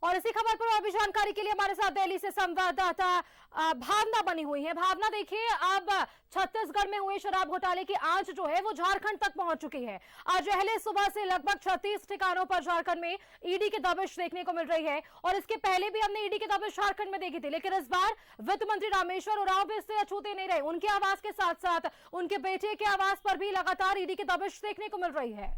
और इसी खबर पर और भी जानकारी के लिए हमारे साथ दिल्ली से संवाददाता भावना बनी हुई है। भावना, देखिए, अब छत्तीसगढ़ में हुए शराब घोटाले की आंच जो है वो झारखंड तक पहुंच चुकी है। आज पहले सुबह से लगभग 36 ठिकानों पर झारखंड में ईडी की दबिश देखने को मिल रही है और इसके पहले भी हमने ईडी की दबिश झारखंड में देखी थी, लेकिन इस बार वित्त मंत्री रामेश्वर उरांव भी इससे अछूते नहीं रहे। उनके आवास के साथ साथ उनके बेटे के आवास पर भी लगातार ईडी की दबिश देखने को मिल रही है।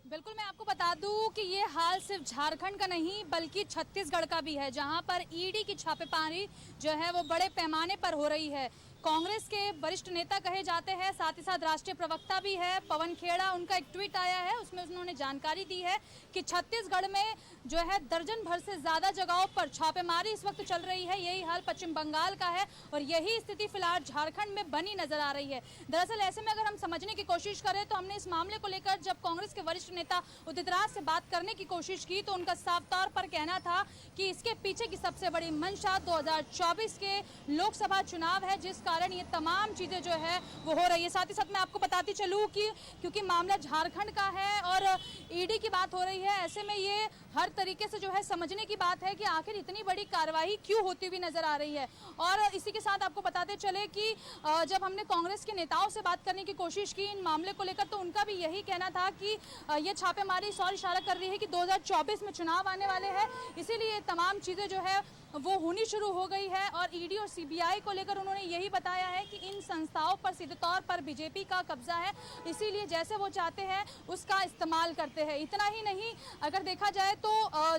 बिल्कुल, मैं आपको बता दूं कि ये हाल सिर्फ झारखंड का नहीं बल्कि छत्तीसगढ़ का भी है, जहां पर ईडी की छापेमारी जो है वो बड़े पैमाने पर हो रही है। कांग्रेस के वरिष्ठ नेता कहे जाते हैं, साथ ही साथ राष्ट्रीय प्रवक्ता भी है पवन खेड़ा, उनका एक ट्वीट आया है, उसमें उन्होंने जानकारी दी है कि छत्तीसगढ़ में जो है दर्जन भर से ज्यादा जगहों पर छापेमारी इस वक्त चल रही है। यही हाल पश्चिम बंगाल का है और यही स्थिति फिलहाल झारखंड में बनी नजर आ रही है। दरअसल ऐसे में अगर हम समझने की कोशिश करें तो हमने इस मामले को लेकर जब कांग्रेस के वरिष्ठ नेता उदित राज से बात करने की कोशिश की तो उनका साफ तौर पर कहना था कि इसके पीछे की सबसे बड़ी मंशा 2024 के लोकसभा चुनाव है, जिस कारण ये तमाम चीजें जो है वो हो रही है। साथ ही साथ मैं आपको बताती चलूं कि क्योंकि मामला झारखंड का है और ईडी की बात हो रही है, ऐसे में ये हर तरीके से जो है समझने की बात है कि आखिर इतनी बड़ी कार्रवाई क्यों होती हुई नजर आ रही है। और इसी के साथ आपको बताते चले कि जब हमने कांग्रेस के नेताओं से बात करने की कोशिश की इन मामले को लेकर तो उनका भी यही कहना था कि ये छापेमारी इस ओर इशारा कर रही है कि 2024 में चुनाव आने वाले हैं, इसीलिए तमाम चीजें जो है वो होनी शुरू हो गई है। और ईडी और सीबीआई को लेकर उन्होंने यही बताया है कि इन संस्थाओं पर सीधे तौर पर बीजेपी का कब्जा है, इसीलिए जैसे वो चाहते हैं उसका इस्तेमाल करते हैं। इतना ही नहीं, अगर देखा जाए तो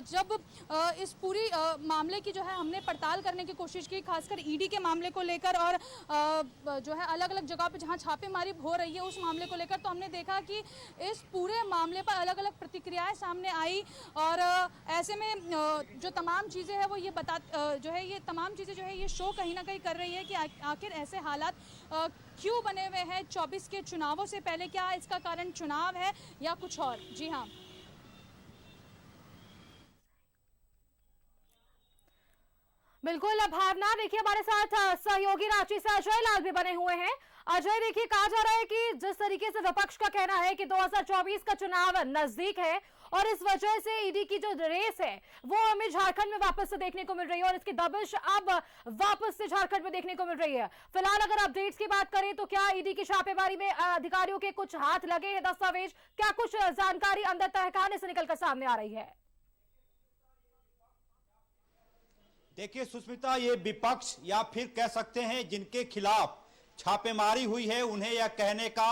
जब इस पूरी मामले की जो है हमने पड़ताल करने की कोशिश की, खासकर ईडी के मामले को लेकर और जो है अलग अलग जगह पे जहां छापेमारी हो रही है उस मामले को लेकर, तो हमने देखा कि इस पूरे मामले पर अलग अलग प्रतिक्रियाएं सामने आई। और ऐसे में जो तमाम चीज़ें हैं वो ये जो है ये तमाम चीज़ें जो है ये शो कहीं ना कहीं कर रही है कि आखिर ऐसे हालात क्यों बने हुए हैं 24 के चुनावों से पहले। क्या इसका कारण चुनाव है या कुछ और? जी हाँ, बिल्कुल भावना, देखिए हमारे साथ सहयोगी रांची से अजय लाल भी बने हुए हैं। अजय, देखिए, कहा जा रहा है कि जिस तरीके से विपक्ष का कहना है कि 2024 का चुनाव नजदीक है और इस वजह से ईडी की जो रेस है वो हमें झारखंड में वापस से देखने को मिल रही है और इसकी दबिश अब वापस से झारखंड में देखने को मिल रही है। फिलहाल अगर अपडेट्स की बात करें तो क्या ईडी की छापेमारी में अधिकारियों के कुछ हाथ लगे हैं, दस्तावेज, क्या कुछ जानकारी अंदर तहखाने से निकलकर सामने आ रही है? देखिए सुष्मिता, ये विपक्ष या फिर कह सकते हैं जिनके खिलाफ छापेमारी हुई है उन्हें यह कहने का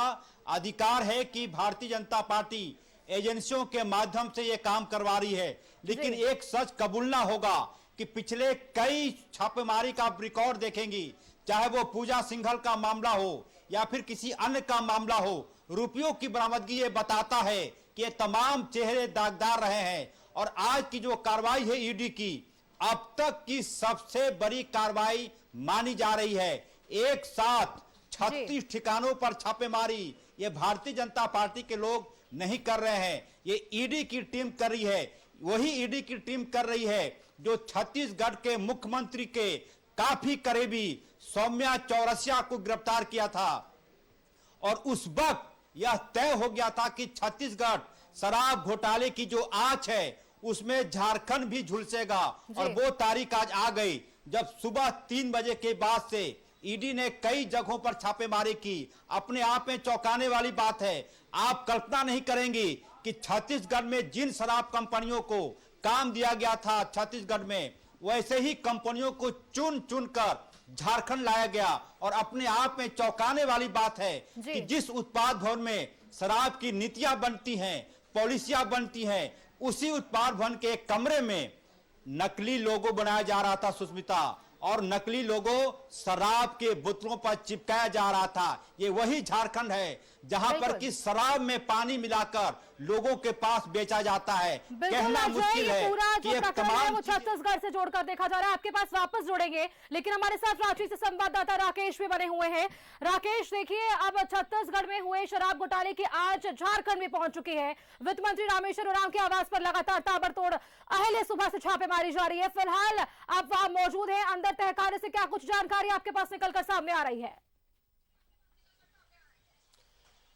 अधिकार है कि भारतीय जनता पार्टी एजेंसियों के माध्यम से यह काम करवा रही है, लेकिन एक सच कबूलना होगा कि पिछले कई छापेमारी का आप रिकॉर्ड देखेंगी, चाहे वो पूजा सिंघल का मामला हो या फिर किसी अन्य का मामला हो, रुपयों की बरामदगी ये बताता है कि ये तमाम चेहरे दागदार रहे हैं। और आज की जो कार्रवाई है ईडी की, अब तक की सबसे बड़ी कार्रवाई मानी जा रही है। एक साथ 36 ठिकानों पर छापेमारी ये भारतीय जनता पार्टी के लोग नहीं कर रहे हैं, ये ईडी की टीम कर रही है। वही ईडी की टीम कर रही है जो छत्तीसगढ़ के मुख्यमंत्री के काफी करीबी सौम्या चौरसिया को गिरफ्तार किया था और उस वक्त यह तय हो गया था कि छत्तीसगढ़ शराब घोटाले की जो आंच है उसमें झारखंड भी झुलसेगा। और वो तारीख आज आ गई जब सुबह 3 बजे के बाद से ईडी ने कई जगहों पर छापेमारी की। अपने आप में चौंकाने वाली बात है, आप कल्पना नहीं करेंगी कि छत्तीसगढ़ में जिन शराब कंपनियों को काम दिया गया था छत्तीसगढ़ में, वैसे ही कंपनियों को चुन चुन कर झारखंड लाया गया। और अपने आप में चौंकाने वाली बात है कि जिस उत्पाद भवन में शराब की नीतियां बनती हैं, पॉलिसियां बनती हैं, उसी उत्पाद भवन के एक कमरे में नकली लोगो बनाया जा रहा था सुष्मिता, और नकली लोगो शराब के बोतलों पर चिपकाया जा रहा था। ये वही झारखंड है जहां पर कि शराब में पानी मिलाकर लोगों के पास बेचा जाता है। कहना मुश्किल है कि ये तमाम वो छत्तीसगढ़ से जोड़कर देखा जा रहा है। आपके पास वापस जोड़ेंगे, लेकिन हमारे साथ रांची से संवाददाता राकेश भी बने हुए हैं। राकेश, देखिए, अब छत्तीसगढ़ में हुए शराब घोटाले की आज झारखंड में पहुंच चुकी है। वित्त मंत्री रामेश्वर उरांव के आवास पर लगातार ताबड़तोड़ अहले सुबह से छापेमारी जारी है। फिलहाल आप वहां मौजूद हैं, अंदर तहखाने से क्या कुछ जानकारी आपके पास निकलकर सामने आ रही है?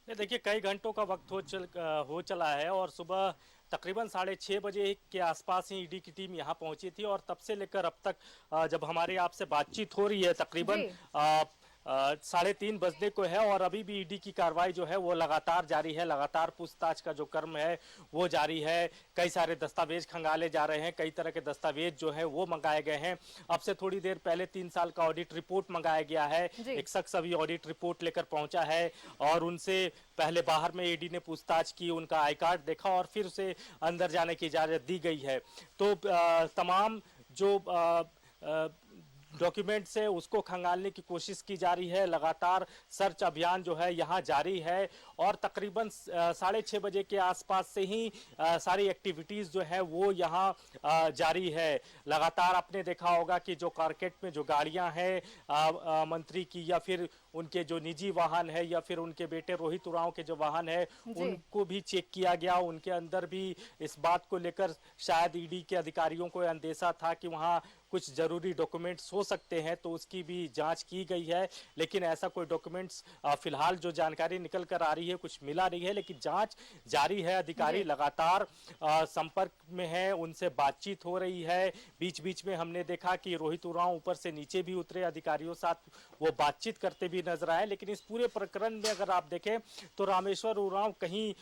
देखिए कई घंटों का वक्त हो चला है और सुबह तकरीबन 6:30 बजे के आसपास ही ईडी की टीम यहाँ पहुंची थी और तब से लेकर अब तक जब हमारे आपसे बातचीत हो रही है तकरीबन 3:30 बजने को है और अभी भी ईडी की कार्रवाई जो है वो लगातार जारी है। लगातार पूछताछ का जो क्रम है वो जारी है। कई सारे दस्तावेज खंगाले जा रहे हैं, कई तरह के दस्तावेज जो है वो मंगाए गए हैं। अब से थोड़ी देर पहले 3 साल का ऑडिट रिपोर्ट मंगाया गया है। एक शख्स अभी ऑडिट रिपोर्ट लेकर पहुंचा है और उनसे पहले बाहर में ईडी ने पूछताछ की, उनका आई कार्ड देखा और फिर उसे अंदर जाने की इजाजत दी गई है। तो तमाम जो डॉक्यूमेंट्स है उसको खंगालने की कोशिश की जा रही है। लगातार सर्च अभियान जो है यहाँ जारी है और तकरीबन 6:30 बजे के आसपास से ही सारी एक्टिविटीज जो है वो यहाँ जारी है। लगातार आपने देखा होगा कि जो कारकेट में जो गाड़ियां हैं मंत्री की या फिर उनके जो निजी वाहन है या फिर उनके बेटे रोहित उरांव के जो वाहन है उनको भी चेक किया गया। उनके अंदर भी इस बात को लेकर शायद ईडी के अधिकारियों को अंदेशा था कि वहाँ कुछ जरूरी डॉक्यूमेंट्स हो सकते हैं, तो उसकी भी जांच की गई है। लेकिन ऐसा कोई डॉक्यूमेंट्स फिलहाल जो जानकारी निकल कर आ रही है कुछ मिला नहीं है, लेकिन जांच जारी है। अधिकारी लगातार संपर्क में है, उनसे बातचीत हो रही है। बीच बीच में हमने देखा कि रोहित उरांव ऊपर से नीचे भी उतरे, अधिकारियों साथ वो बातचीत करते भी नजर आए। लेकिन इस पूरे प्रकरण में अगर आप देखें तो रामेश्वर उरांव कहीं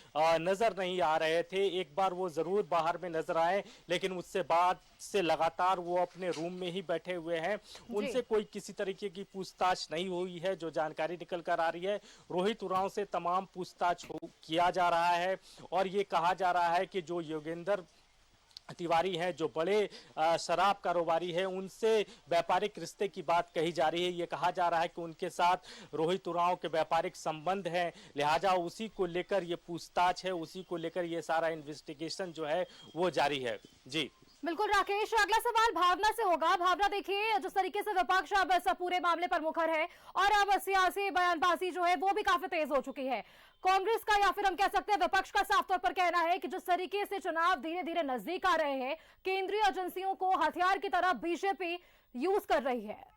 नजर नहीं आ रहे थे। एक बार वो जरूर बाहर में नजर आए, लेकिन उससे बाद से लगातार वो अपने रूम में ही बैठे हुए हैं। उनसे कोई किसी तरीके की पूछताछ नहीं हुई है, जो जानकारी निकल कर आ रही है। रोहित उरांव से तमाम पूछताछ किया जा रहा है और ये कहा जा रहा है कि जो योगेंद्र तिवारी हैं, जो बड़े शराब कारोबारी हैं, उनसे व्यापारिक रिश्ते की बात कही जा रही है। ये कहा जा रहा है कि उनके साथ रोहित उरांव के व्यापारिक संबंध हैं, लिहाजा उसी को लेकर ये पूछताछ है, उसी को लेकर ये सारा इन्वेस्टिगेशन जो है वो जारी है। जी बिल्कुल राकेश, अगला सवाल भावना से होगा। भावना, देखिए जिस तरीके से विपक्ष अब इस पूरे मामले पर मुखर है और अब सियासी बयानबाजी जो है वो भी काफी तेज हो चुकी है। कांग्रेस का या फिर हम कह सकते हैं विपक्ष का साफ तौर पर कहना है कि जिस तरीके से चुनाव धीरे धीरे नजदीक आ रहे हैं, केंद्रीय एजेंसियों को हथियार की तरह बीजेपी यूज कर रही है।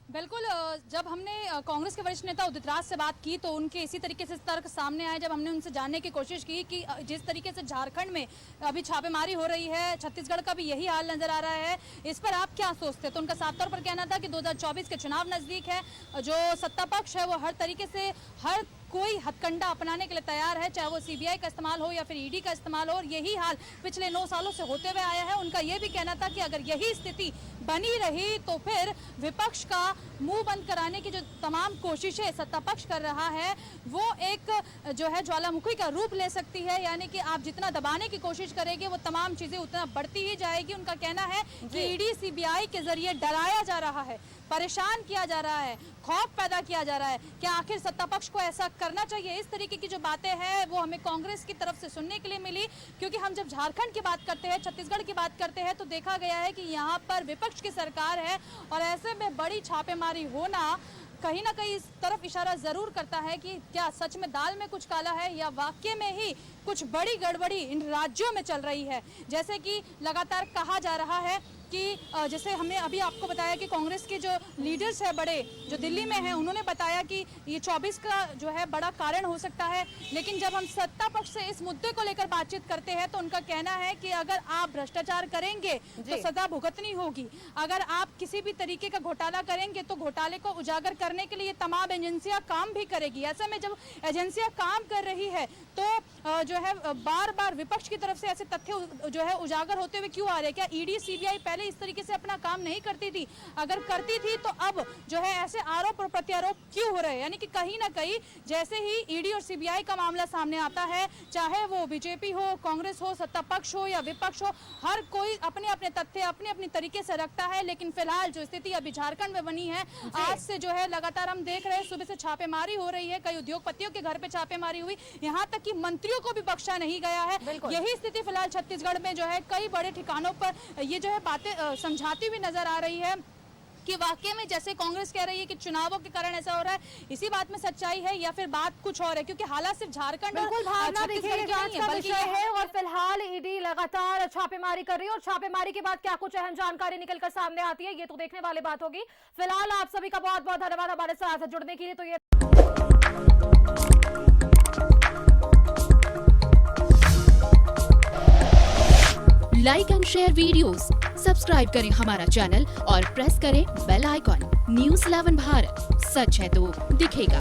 बिल्कुल, जब हमने कांग्रेस के वरिष्ठ नेता उदित राज से बात की तो उनके इसी तरीके से तर्क सामने आए। जब हमने उनसे जानने की कोशिश की कि जिस तरीके से झारखंड में अभी छापेमारी हो रही है, छत्तीसगढ़ का भी यही हाल नजर आ रहा है, इस पर आप क्या सोचते हैं? तो उनका साफ तौर पर कहना था कि 2024 के चुनाव नजदीक है, जो सत्ता पक्ष है वो हर तरीके से हर कोई हथकंडा अपनाने के लिए तैयार है, चाहे वो सीबीआई का इस्तेमाल हो या फिर ईडी का इस्तेमाल हो, और यही हाल पिछले 9 सालों से होते हुए आया है। उनका ये भी कहना था कि अगर यही स्थिति बनी रही तो फिर विपक्ष का मुंह बंद कराने की जो तमाम कोशिशें सत्ता पक्ष कर रहा है वो एक जो है ज्वालामुखी का रूप ले सकती है, यानी कि आप जितना दबाने की कोशिश करेंगे वो तमाम चीजें उतना बढ़ती ही जाएगी। उनका कहना है कि ईडी सीबीआई के जरिए डराया जा रहा है, परेशान किया जा रहा है, खौफ पैदा किया जा रहा है। क्या आखिर सत्ता पक्ष को ऐसा करना चाहिए? इस तरीके की जो बातें हैं वो हमें कांग्रेस की तरफ से सुनने के लिए मिली, क्योंकि हम जब झारखंड की बात करते हैं, छत्तीसगढ़ की बात करते हैं तो देखा गया है कि यहाँ पर विपक्ष की सरकार है और ऐसे में बड़ी छापेमारी होना कहीं ना कहीं इस तरफ इशारा जरूर करता है कि क्या सच में दाल में कुछ काला है या वाकई में ही कुछ बड़ी गड़बड़ी इन राज्यों में चल रही है। जैसे कि लगातार कहा जा रहा है कि जैसे हमने अभी आपको बताया कि कांग्रेस के जो लीडर्स है बड़े जो दिल्ली में हैं, उन्होंने बताया कि ये 24 का जो है बड़ा कारण हो सकता है। लेकिन जब हम सत्ता पक्ष से इस मुद्दे को लेकर बातचीत करते हैं तो उनका कहना है कि अगर आप भ्रष्टाचार करेंगे तो सजा भुगतनी होगी, अगर आप किसी भी तरीके का घोटाला करेंगे तो घोटाले को उजागर करने के लिए तमाम एजेंसियां काम भी करेगी। ऐसे में जब एजेंसियां काम कर रही है तो जो है बार बार विपक्ष की तरफ से ऐसे तथ्य जो है उजागर होते हुए क्यों आ रहे? क्या ईडी सीबीआई पहले इस तरीके से अपना काम नहीं करती थी? अगर करती थी तो अब जो है ऐसे आरोप और प्रत्यारोप क्यों हो रहे हैं? यानी कि कहीं ना कहीं जैसे ही ईडी और सीबीआई का मामला सामने आता है, चाहे वो बीजेपी हो, कांग्रेस हो, सत्ता पक्ष हो या विपक्ष हो, हर कोई अपने अपने तथ्य अपने अपने तरीके से रखता है। लेकिन फिलहाल जो स्थिति अभी झारखंड में बनी है, आज से जो है लगातार हम देख रहे हैं सुबह से छापेमारी हो रही है, कई उद्योगपतियों के घर पे छापेमारी हुई, यहाँ तक कि मंत्रियों को भी बख्शा नहीं गया है। यही स्थिति फिलहाल छत्तीसगढ़ में जो है कई बड़े ठिकानों पर ये जो है बातें समझाती हुई नजर आ रही है। कि वाकई में जैसे कांग्रेस कह रही है कि चुनावों के कारण ऐसा हो रहा है, इसी बात में सच्चाई है या फिर बात कुछ और है? क्योंकि हालात सिर्फ झारखंड बिल्कुल भावना, देखिए ये जांच का विषय है और फिलहाल ईडी लगातार छापेमारी कर रही है और छापेमारी के बाद क्या कुछ अहम जानकारी निकलकर सामने आती है ये तो देखने वाली बात होगी। फिलहाल आप सभी का बहुत बहुत धन्यवाद हमारे साथ जुड़ने के लिए। तो ये like and share videos, subscribe करें हमारा चैनल और प्रेस करें बेल आइकॉन। न्यूज़ 11 भारत, सच है तो दिखेगा।